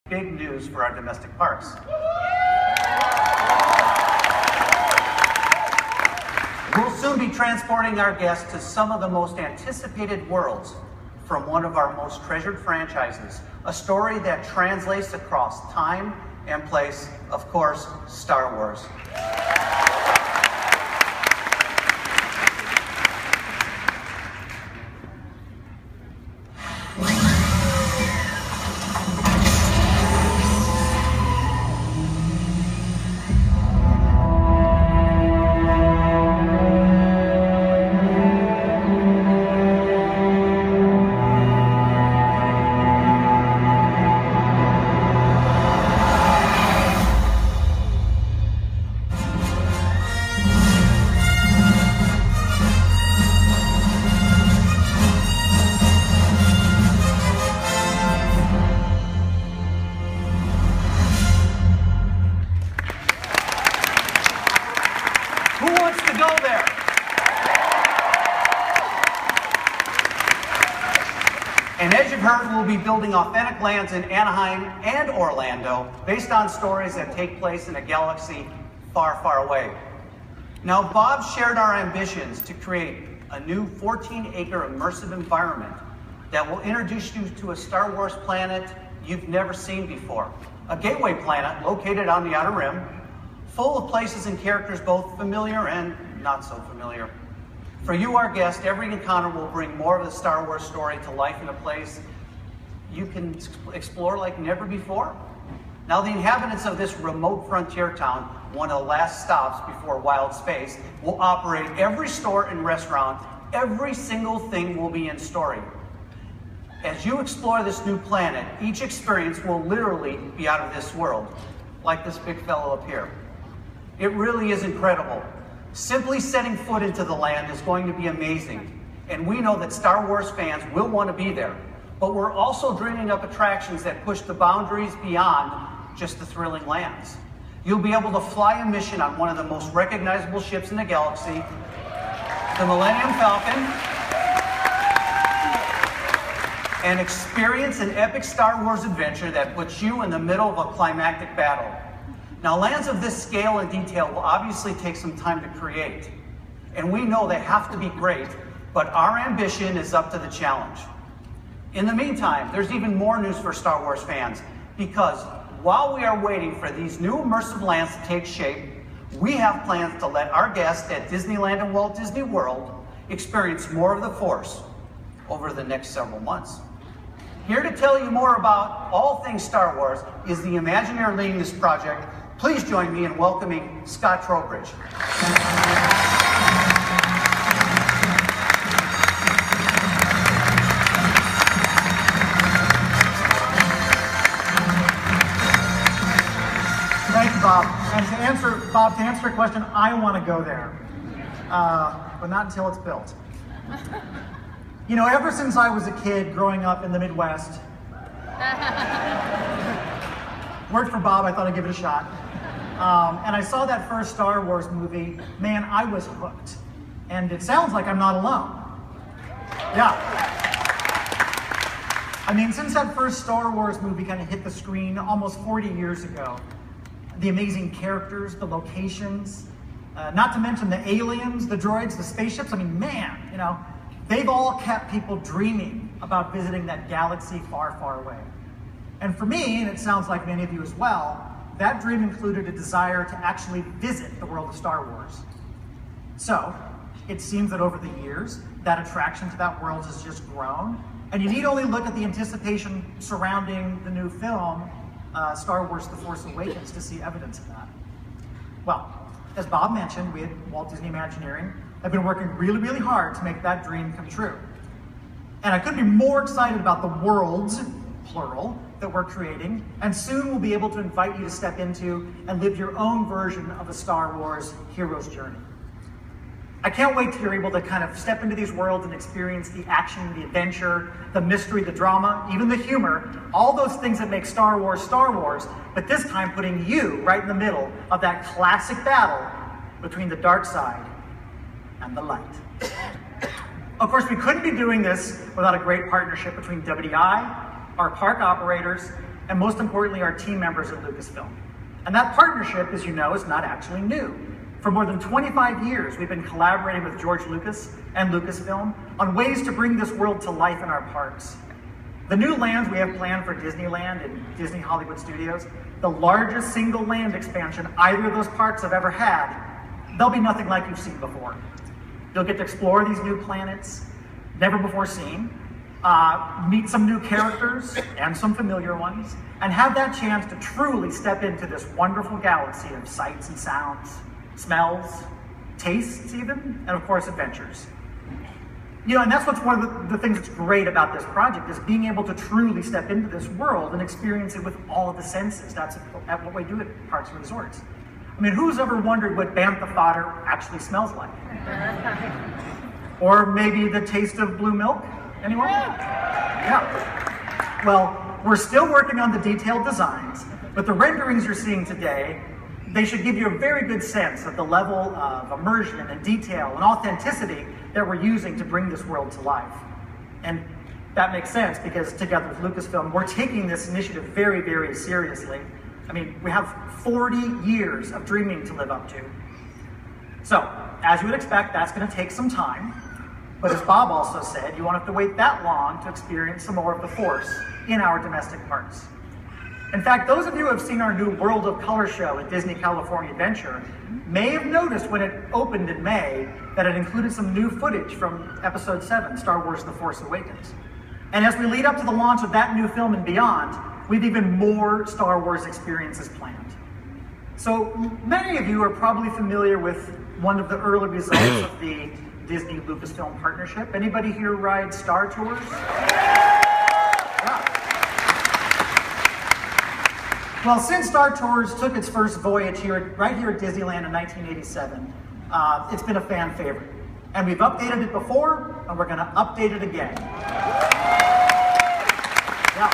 Big news for our domestic parks. We'll soon be transporting our guests to some of the most anticipated worlds from one of our most treasured franchises, a story that translates across time and place, of course, Star Wars. Who wants to go there? And as you've heard, we'll be building authentic lands in Anaheim and Orlando based on stories that take place in a galaxy far, far away. Now, Bob shared our ambitions to create a new 14-acre immersive environment that will introduce you to a Star Wars planet you've never seen before. A gateway planet located on the Outer Rim, full of places and characters both familiar and not so familiar. For you, our guest, every encounter will bring more of the Star Wars story to life in a place you can explore like never before. Now, the inhabitants of this remote frontier town, one of the last stops before wild space, will operate every store and restaurant. Every single thing will be in story. As you explore this new planet, each experience will literally be out of this world, like this big fellow up here. It really is incredible. Simply setting foot into the land is going to be amazing. And we know that Star Wars fans will want to be there. But we're also dreaming up attractions that push the boundaries beyond just the thrilling lands. You'll be able to fly a mission on one of the most recognizable ships in the galaxy, the Millennium Falcon, and experience an epic Star Wars adventure that puts you in the middle of a climactic battle. Now, lands of this scale and detail will obviously take some time to create, and we know they have to be great, but our ambition is up to the challenge. In the meantime, there's even more news for Star Wars fans, because while we are waiting for these new immersive lands to take shape, we have plans to let our guests at Disneyland and Walt Disney World experience more of the Force over the next several months. Here to tell you more about all things Star Wars is the Imagineer leading this project. Please join me in welcoming Scott Trowbridge. Thank you, Bob. And to answer your question, I want to go there, but not until it's built. You know, ever since I was a kid growing up in the Midwest, worked for Bob, I thought I'd give it a shot. And I saw that first Star Wars movie, man, I was hooked. And it sounds like I'm not alone. Yeah. I mean, since that first Star Wars movie kind of hit the screen almost 40 years ago, the amazing characters, the locations, not to mention the aliens, the droids, the spaceships, I mean, man, you know, they've all kept people dreaming about visiting that galaxy far, far away. And for me, and it sounds like many of you as well, that dream included a desire to actually visit the world of Star Wars. So, it seems that over the years, that attraction to that world has just grown. And you need only look at the anticipation surrounding the new film, Star Wars The Force Awakens, to see evidence of that. Well, as Bob mentioned, we at Walt Disney Imagineering have been working really, really hard to make that dream come true. And I couldn't be more excited about the worlds, plural, that we're creating, and soon we'll be able to invite you to step into and live your own version of a Star Wars hero's journey. I can't wait till you're able to kind of step into these worlds and experience the action, the adventure, the mystery, the drama, even the humor, all those things that make Star Wars, but this time putting you right in the middle of that classic battle between the dark side and the light. Of course, we couldn't be doing this without a great partnership between WDI, our park operators, and most importantly, our team members at Lucasfilm. And that partnership, as you know, is not actually new. For more than 25 years, we've been collaborating with George Lucas and Lucasfilm on ways to bring this world to life in our parks. The new lands we have planned for Disneyland and Disney Hollywood Studios, the largest single land expansion either of those parks have ever had, they'll be nothing like you've seen before. You'll get to explore these new planets, never before seen, meet some new characters and some familiar ones, and have that chance to truly step into this wonderful galaxy of sights and sounds, smells, tastes even, and of course adventures. You know, and that's what's one of the things that's great about this project, is being able to truly step into this world and experience it with all of the senses. That's what we do at parks and resorts. I mean, who's ever wondered what bantha fodder actually smells like? Or maybe the taste of blue milk? Anyone? Yeah. Well, we're still working on the detailed designs, but the renderings you're seeing today, they should give you a very good sense of the level of immersion and detail and authenticity that we're using to bring this world to life. And that makes sense because together with Lucasfilm, we're taking this initiative very, very seriously. I mean, we have 40 years of dreaming to live up to. So, as you would expect, that's going to take some time. But as Bob also said, you won't have to wait that long to experience some more of the Force in our domestic parks. In fact, those of you who have seen our new World of Color show at Disney California Adventure may have noticed when it opened in May that it included some new footage from Episode 7, Star Wars The Force Awakens. And as we lead up to the launch of that new film and beyond, we've even more Star Wars experiences planned. So many of you are probably familiar with one of the early results of the Disney Lucasfilm partnership. Anybody here ride Star Tours? Yeah. Well, since Star Tours took its first voyage right here at Disneyland in 1987, it's been a fan favorite. And we've updated it before, and we're going to update it again. Yeah.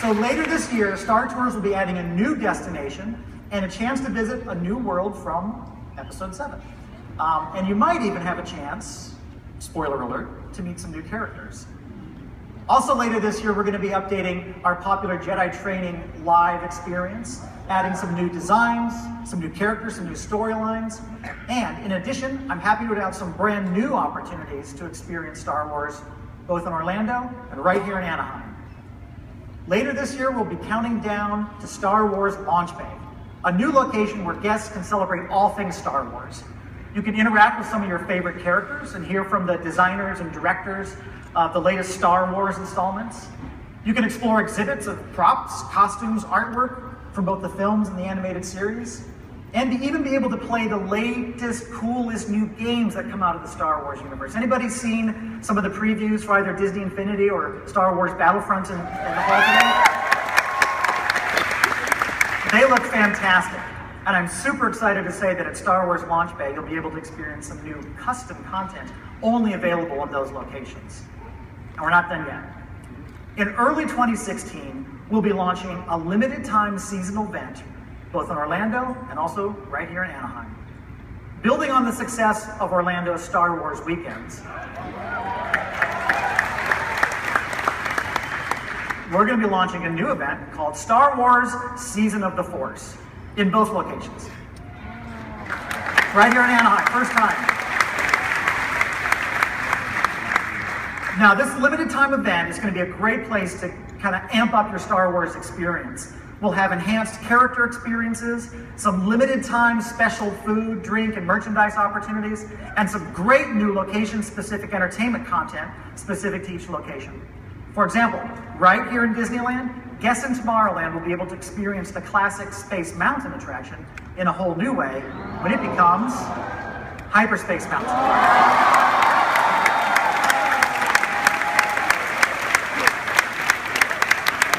So later this year, Star Tours will be adding a new destination and a chance to visit a new world from Episode 7. And you might even have a chance, spoiler alert, to meet some new characters. Also later this year, we're going to be updating our popular Jedi training live experience, adding some new designs, some new characters, some new storylines. And in addition, I'm happy to announce some brand new opportunities to experience Star Wars, both in Orlando and right here in Anaheim. Later this year, we'll be counting down to Star Wars Launch Bay, a new location where guests can celebrate all things Star Wars. You can interact with some of your favorite characters and hear from the designers and directors of the latest Star Wars installments. You can explore exhibits of props, costumes, artwork from both the films and the animated series, and even be able to play the latest, coolest new games that come out of the Star Wars universe. Anybody seen some of the previews for either Disney Infinity or Star Wars Battlefront in the hall today? They look fantastic. And I'm super excited to say that at Star Wars Launch Bay, you'll be able to experience some new custom content only available in those locations. And we're not done yet. In early 2016, we'll be launching a limited time seasonal event, both in Orlando and also right here in Anaheim. Building on the success of Orlando's Star Wars weekends, we're going to be launching a new event called Star Wars Season of the Force in both locations. Right here in Anaheim, first time. Now, this limited time event is going to be a great place to kind of amp up your Star Wars experience. We'll have enhanced character experiences, some limited time special food, drink, and merchandise opportunities, and some great new location-specific entertainment content specific to each location. For example, right here in Disneyland, guests in Tomorrowland will be able to experience the classic Space Mountain attraction in a whole new way when it becomes Hyperspace Mountain.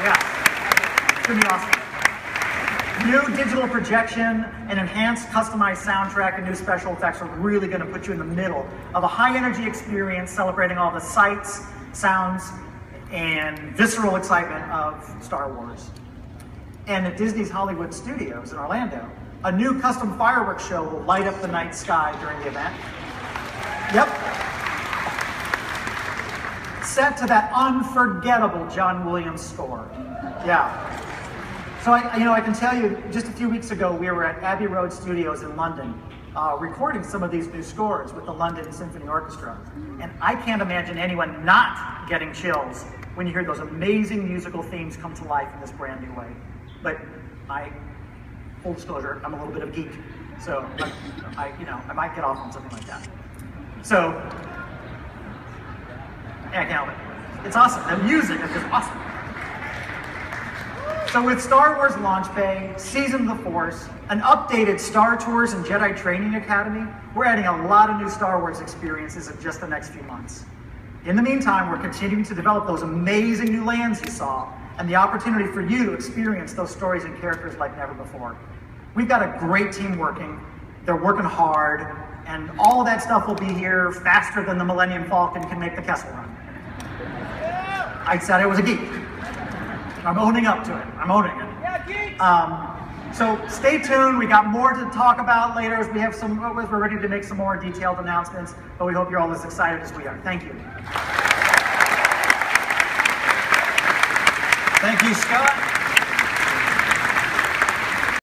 Yeah, it's gonna be awesome. New digital projection, an enhanced customized soundtrack, and new special effects are really gonna put you in the middle of a high energy experience celebrating all the sights, sounds, and visceral excitement of Star Wars. And at Disney's Hollywood Studios in Orlando, a new custom fireworks show will light up the night sky during the event. Yep. set to that unforgettable John Williams score. Yeah. So I can tell you, just a few weeks ago, we were at Abbey Road Studios in London, recording some of these new scores with the London Symphony Orchestra. And I can't imagine anyone not getting chills when you hear those amazing musical themes come to life in this brand new way. But full disclosure, I'm a little bit of a geek, so I might get off on something like that. So, yeah, I can't help it. It's awesome. The music is just awesome. So with Star Wars Launch Bay, Season of the Force, an updated Star Tours and Jedi Training Academy, we're adding a lot of new Star Wars experiences in just the next few months. In the meantime, we're continuing to develop those amazing new lands you saw, and the opportunity for you to experience those stories and characters like never before. We've got a great team working. They're working hard, and all of that stuff will be here faster than the Millennium Falcon can make the Kessel Run. I said I was a geek. I'm owning up to it. I'm owning it. Yeah, so stay tuned. We got more to talk about later as we have we're ready to make some more detailed announcements, but we hope you're all as excited as we are. Thank you. Thank you, Scott.